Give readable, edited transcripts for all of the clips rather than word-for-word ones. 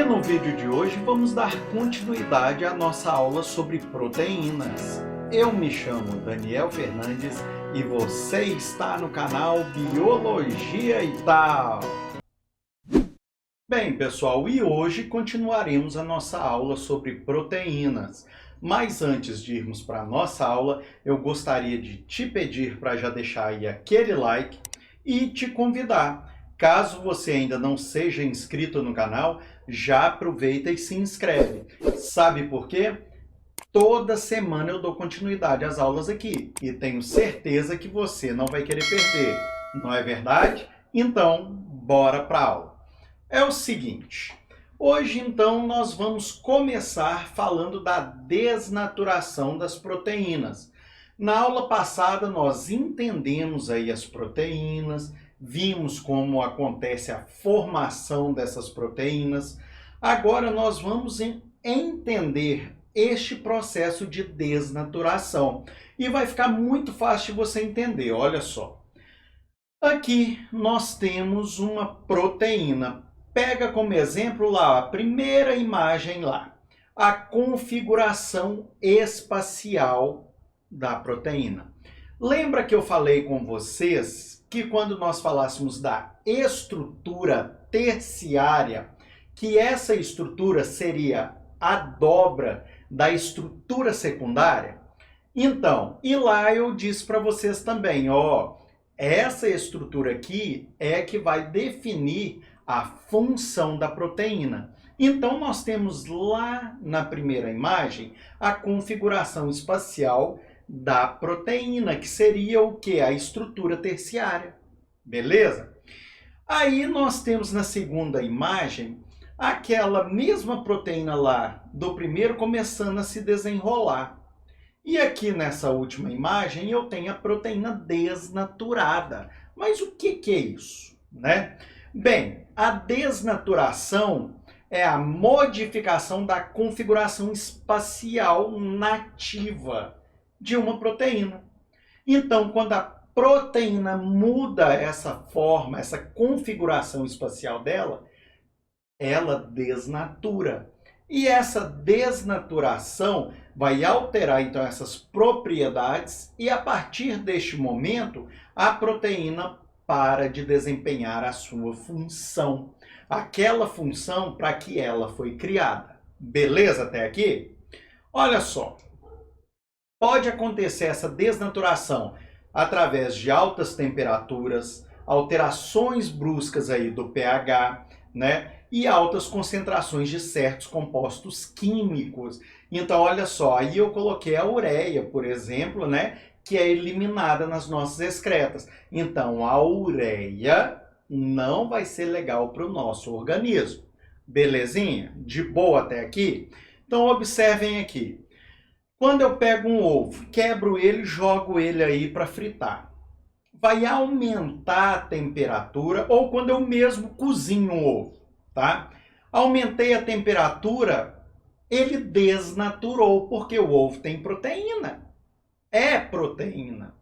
E no vídeo de hoje vamos dar continuidade à nossa aula sobre proteínas. Eu me chamo Daniel Fernandes e você está no canal Biologia e Tal. Bem, pessoal, e hoje continuaremos a nossa aula sobre proteínas. Mas antes de irmos para a nossa aula, eu gostaria de te pedir para já deixar aí aquele like e te convidar. Caso você ainda não seja inscrito no canal, já aproveita e se inscreve. Sabe por quê? Toda semana eu dou continuidade às aulas aqui e tenho certeza que você não vai querer perder. Não é verdade? Então, bora para a aula. É o seguinte, hoje então nós vamos começar falando da desnaturação das proteínas. Na aula passada nós entendemos aí as proteínas, vimos como acontece a formação dessas proteínas. Agora nós vamos entender este processo de desnaturação e vai ficar muito fácil de você entender, olha só. Aqui nós temos uma proteína. Pega como exemplo lá a primeira imagem lá, a configuração espacial da proteína. Lembra que eu falei com vocês que quando nós falássemos da estrutura terciária, que essa estrutura seria a dobra da estrutura secundária? Então, e lá eu disse para vocês também, ó, essa estrutura aqui é que vai definir a função da proteína. Então, nós temos lá na primeira imagem a configuração espacial da proteína, que seria o quê? A estrutura terciária. Beleza? Aí nós temos na segunda imagem aquela mesma proteína lá do primeiro começando a se desenrolar. E aqui nessa última imagem eu tenho a proteína desnaturada. Mas o que é isso, né? Bem, a desnaturação é a modificação da configuração espacial nativa de uma proteína. Então, quando a proteína muda essa forma, essa configuração espacial dela, ela desnatura. E essa desnaturação vai alterar então essas propriedades e a partir deste momento a proteína para de desempenhar a sua função, aquela função para que ela foi criada. Beleza até aqui? Olha só, pode acontecer essa desnaturação através de altas temperaturas, alterações bruscas aí do pH, né? E altas concentrações de certos compostos químicos. Então, olha só, aí eu coloquei a ureia, por exemplo, né? Que é eliminada nas nossas excretas. Então, a ureia não vai ser legal para o nosso organismo. Belezinha? De boa até aqui? Então, observem aqui. Quando eu pego um ovo, quebro ele e jogo ele aí para fritar. Vai aumentar a temperatura, ou quando eu mesmo cozinho um ovo, tá? Aumentei a temperatura, ele desnaturou, porque o ovo tem proteína. É proteína.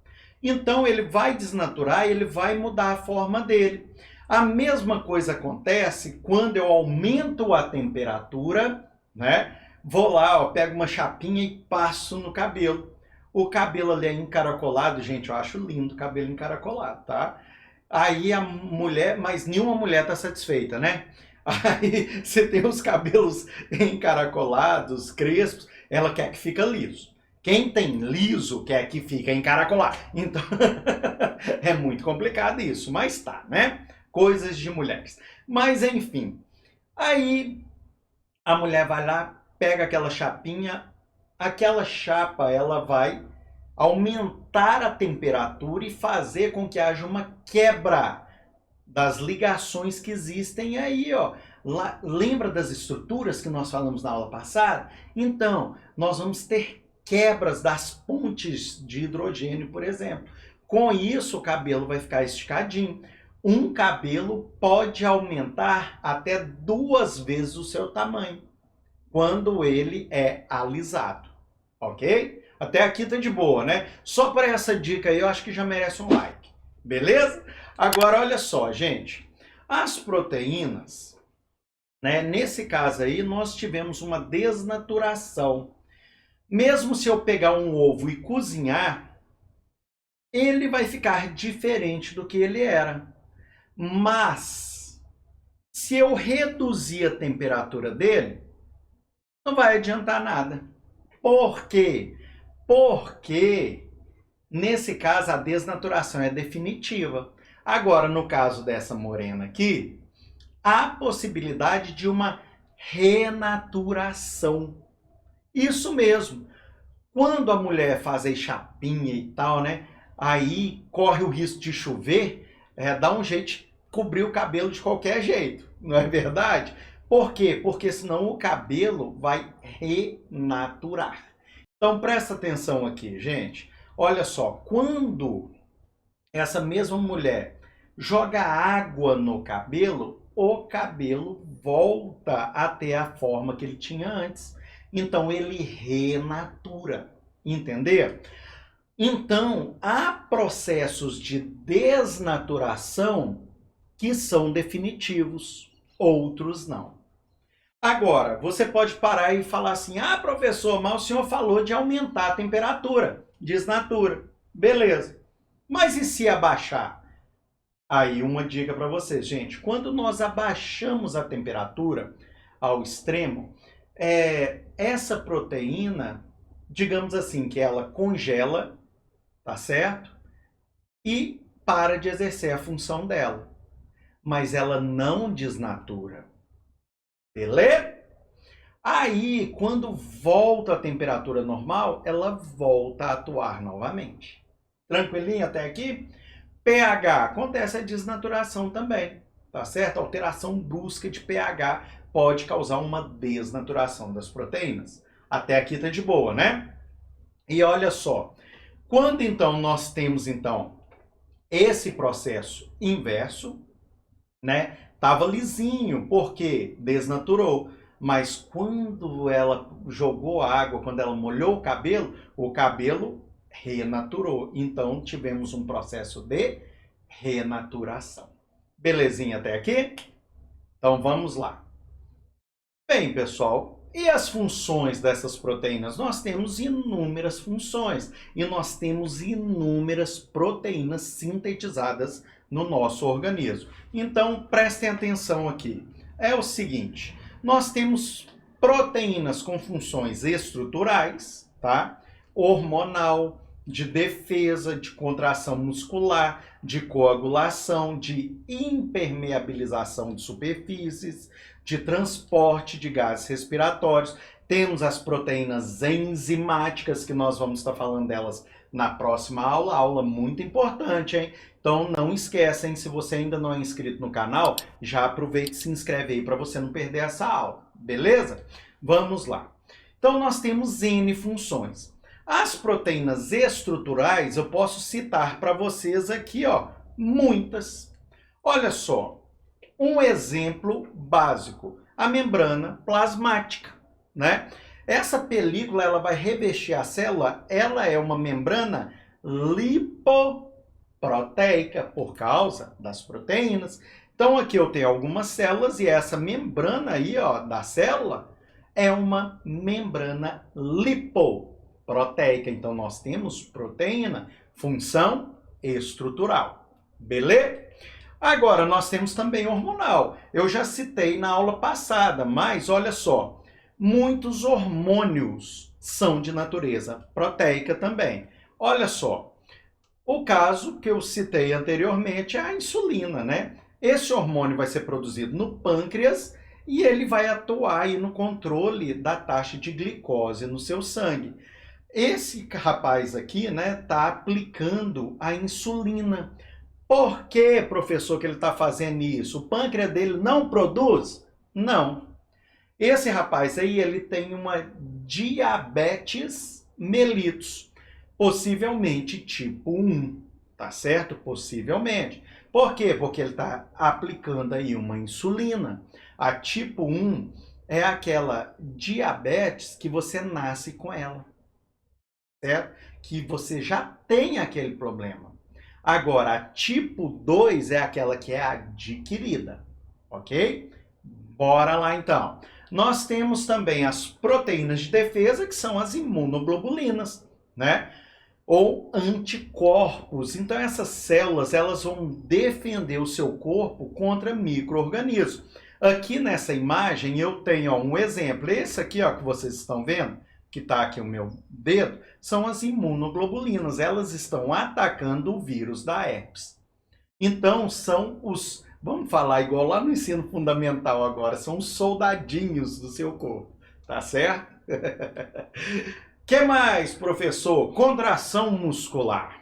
Então ele vai desnaturar, ele vai mudar a forma dele. A mesma coisa acontece quando eu aumento a temperatura, né? Vou lá, ó, pego uma chapinha e passo no cabelo. O cabelo ali é encaracolado, gente, eu acho lindo o cabelo encaracolado, tá? Aí a mulher, mas nenhuma mulher tá satisfeita, né? Aí você tem os cabelos encaracolados, crespos, ela quer que fica liso. Quem tem liso quer que fica encaracolado. Então, é muito complicado isso, mas tá, né? Coisas de mulheres. Mas, enfim, aí a mulher vai lá, pega aquela chapinha, aquela chapa, ela vai aumentar a temperatura e fazer com que haja uma quebra das ligações que existem aí, ó. Lembra das estruturas que nós falamos na aula passada? Então, nós vamos ter quebras das pontes de hidrogênio, por exemplo. Com isso, o cabelo vai ficar esticadinho. Um cabelo pode aumentar até 2 vezes o seu tamanho quando ele é alisado, ok? Até aqui tá de boa, né? Só por essa dica aí eu acho que já merece um like, beleza? Agora olha só, gente, as proteínas, né? Nesse caso aí, nós tivemos uma desnaturação. Mesmo se eu pegar um ovo e cozinhar, ele vai ficar diferente do que ele era. Mas, se eu reduzir a temperatura dele, não vai adiantar nada. Por quê? Porque, nesse caso, a desnaturação é definitiva. Agora, no caso dessa morena aqui, há possibilidade de uma renaturação. Isso mesmo. Quando a mulher faz aí chapinha e tal, né? Aí corre o risco de chover, dá um jeito de cobrir o cabelo de qualquer jeito, não é verdade? Por quê? Porque senão o cabelo vai renaturar. Então presta atenção aqui, gente. Olha só, quando essa mesma mulher joga água no cabelo, o cabelo volta a ter a forma que ele tinha antes. Então ele renatura, entendeu? Então há processos de desnaturação que são definitivos, outros não. Agora, você pode parar e falar assim: ah, professor, mas o senhor falou de aumentar a temperatura, desnatura. Beleza. Mas e se abaixar? Aí uma dica para vocês, gente. Quando nós abaixamos a temperatura ao extremo, essa proteína, digamos assim, que ela congela, tá certo? E para de exercer a função dela. Mas ela não desnatura. Beleza? Aí, quando volta a temperatura normal, ela volta a atuar novamente. Tranquilinho até aqui? pH, acontece a desnaturação também, tá certo? A alteração brusca de pH pode causar uma desnaturação das proteínas. Até aqui tá de boa, né? E olha só, quando então nós temos então esse processo inverso, né? Tava lisinho, porque desnaturou. Mas quando ela jogou água, quando ela molhou o cabelo renaturou. Então tivemos um processo de renaturação. Belezinha até aqui? Então vamos lá. Bem, pessoal, e as funções dessas proteínas? Nós temos inúmeras funções e nós temos inúmeras proteínas sintetizadas no nosso organismo. Então, prestem atenção aqui. É o seguinte, nós temos proteínas com funções estruturais, tá? Hormonal, de defesa, de contração muscular, de coagulação, de impermeabilização de superfícies, de transporte de gases respiratórios. Temos as proteínas enzimáticas, que nós vamos estar falando delas na próxima aula. Aula muito importante, hein? Então não esquecem, se você ainda não é inscrito no canal, já aproveita e se inscreve aí para você não perder essa aula, beleza? Vamos lá. Então nós temos N funções. As proteínas estruturais eu posso citar para vocês aqui, ó, muitas. Olha só, um exemplo básico, a membrana plasmática, né? Essa película ela vai revestir a célula, ela é uma membrana lipoproteica por causa das proteínas. Então aqui eu tenho algumas células e essa membrana aí, ó, da célula é uma membrana lipoproteica. Então nós temos proteína, função estrutural. Beleza? Agora, nós temos também hormonal. Eu já citei na aula passada, mas olha só, muitos hormônios são de natureza proteica também. Olha só, o caso que eu citei anteriormente é a insulina, né? Esse hormônio vai ser produzido no pâncreas e ele vai atuar aí no controle da taxa de glicose no seu sangue. Esse rapaz aqui, né, tá aplicando a insulina. Por que, professor, que ele está fazendo isso? O pâncreas dele não produz? Não. Esse rapaz aí, ele tem uma diabetes mellitus, possivelmente tipo 1, tá certo? Possivelmente. Por quê? Porque ele está aplicando aí uma insulina. A tipo 1 é aquela diabetes que você nasce com ela, certo? Que você já tem aquele problema. Agora, a tipo 2 é aquela que é adquirida, ok? Bora lá então. Nós temos também as proteínas de defesa, que são as imunoglobulinas, né? Ou anticorpos. Então essas células, elas vão defender o seu corpo contra micro-organismos. Aqui nessa imagem eu tenho um exemplo. Esse aqui, ó, que vocês estão vendo, que está aqui o meu dedo, são as imunoglobulinas. Elas estão atacando o vírus da herpes. Então são os, vamos falar igual lá no ensino fundamental agora, são os soldadinhos do seu corpo, tá certo? Que mais, professor? Contração muscular.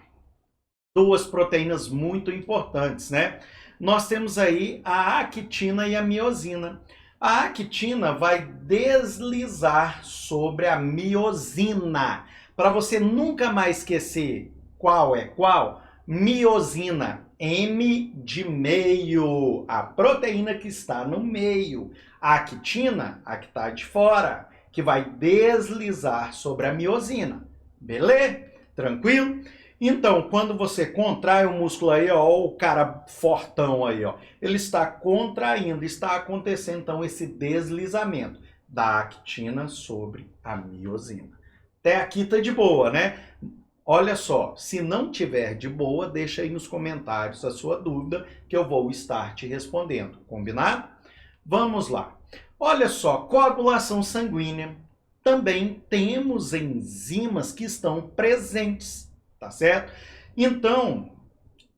Duas proteínas muito importantes, né? Nós temos aí a actina e a miosina. A actina vai deslizar sobre a miosina. Para você nunca mais esquecer qual é qual, miosina, M de meio, a proteína que está no meio. A actina, a que está de fora, que vai deslizar sobre a miosina. Beleza? Tranquilo? Então, quando você contrai o músculo aí, ó, o cara fortão aí, ó, ele está contraindo, está acontecendo então esse deslizamento da actina sobre a miosina. Até aqui tá de boa, né? Olha só, se não tiver de boa, deixa aí nos comentários a sua dúvida que eu vou estar te respondendo. Combinado? Vamos lá. Olha só, coagulação sanguínea. Também temos enzimas que estão presentes, tá certo? Então,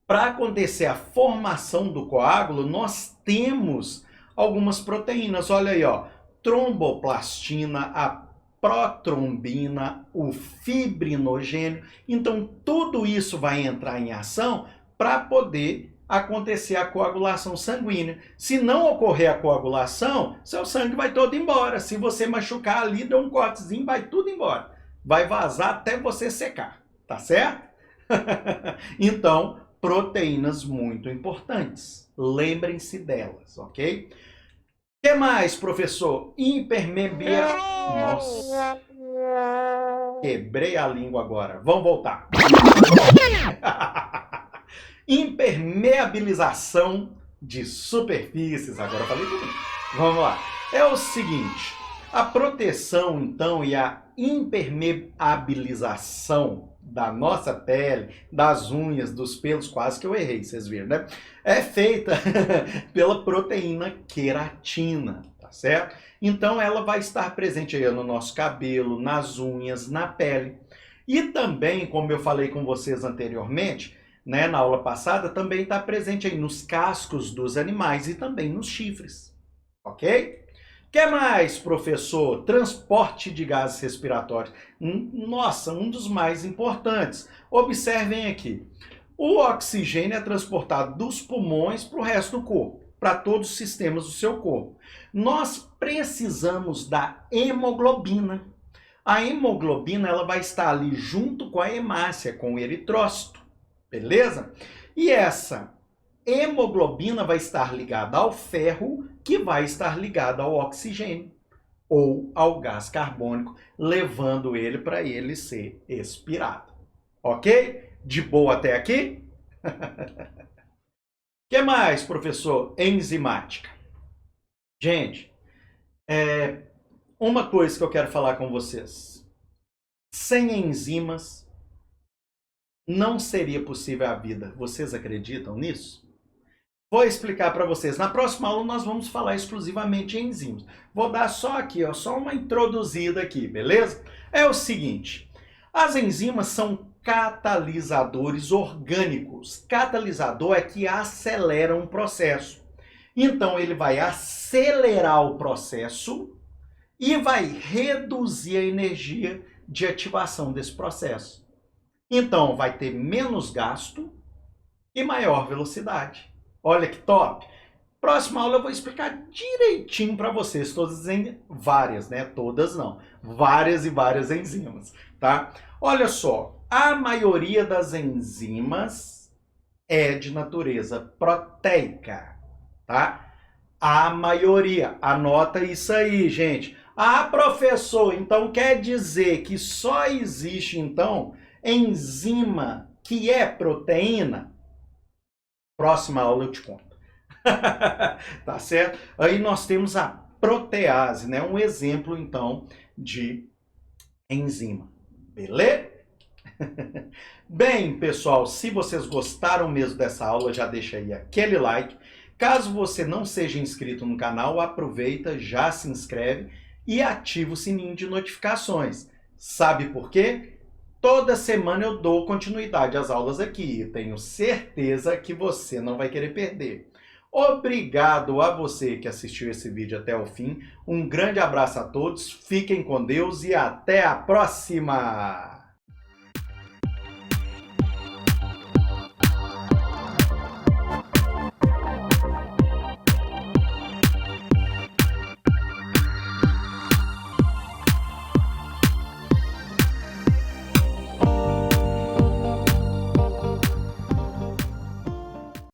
para acontecer a formação do coágulo, nós temos algumas proteínas. Olha aí, ó, tromboplastina, a protrombina, o fibrinogênio. Então, tudo isso vai entrar em ação para poder acontecer a coagulação sanguínea. Se não ocorrer a coagulação, seu sangue vai todo embora. Se você machucar ali, dá um cortezinho, vai tudo embora. Vai vazar até você secar, tá certo? Então, proteínas muito importantes. Lembrem-se delas, ok? O que mais, professor? Nossa. Quebrei a língua agora. Vamos voltar. Impermeabilização de superfícies. Agora eu falei tudo. Vamos lá. É o seguinte. A proteção, então, e a impermeabilização da nossa pele, das unhas, dos pelos, quase que eu errei, vocês viram, né? É feita pela proteína queratina, tá certo? Então ela vai estar presente aí no nosso cabelo, nas unhas, na pele. E também, como eu falei com vocês anteriormente, né, na aula passada, também está presente aí nos cascos dos animais e também nos chifres, ok? O que mais, professor? Transporte de gases respiratórios. Nossa, um dos mais importantes. Observem aqui. O oxigênio é transportado dos pulmões para o resto do corpo, para todos os sistemas do seu corpo. Nós precisamos da hemoglobina. A hemoglobina ela vai estar ali junto com a hemácia, com o eritrócito, beleza? E essa hemoglobina vai estar ligada ao ferro, que vai estar ligado ao oxigênio ou ao gás carbônico, levando ele para ele ser expirado. Ok? De boa até aqui? O que mais, professor? Enzimática. Gente, uma coisa que eu quero falar com vocês. Sem enzimas, não seria possível a vida. Vocês acreditam nisso? Vou explicar para vocês. Na próxima aula nós vamos falar exclusivamente em enzimas. Vou dar só aqui, ó, só uma introduzida aqui, beleza? É o seguinte, as enzimas são catalisadores orgânicos. Catalisador é que acelera um processo. Então ele vai acelerar o processo e vai reduzir a energia de ativação desse processo. Então vai ter menos gasto e maior velocidade. Olha que top! Próxima aula eu vou explicar direitinho para vocês, todas várias, né? Todas não, várias e várias enzimas, tá? Olha só, a maioria das enzimas é de natureza proteica, tá? A maioria, anota isso aí, gente. Ah, professor, então quer dizer que só existe, então, enzima que é proteína? Próxima aula eu te conto. Tá certo? Aí nós temos a protease, né? Um exemplo, então, de enzima. Beleza? Bem, pessoal, se vocês gostaram mesmo dessa aula, já deixa aí aquele like. Caso você não seja inscrito no canal, aproveita, já se inscreve e ativa o sininho de notificações. Sabe por quê? Toda semana eu dou continuidade às aulas aqui e tenho certeza que você não vai querer perder. Obrigado a você que assistiu esse vídeo até o fim. Um grande abraço a todos, fiquem com Deus e até a próxima!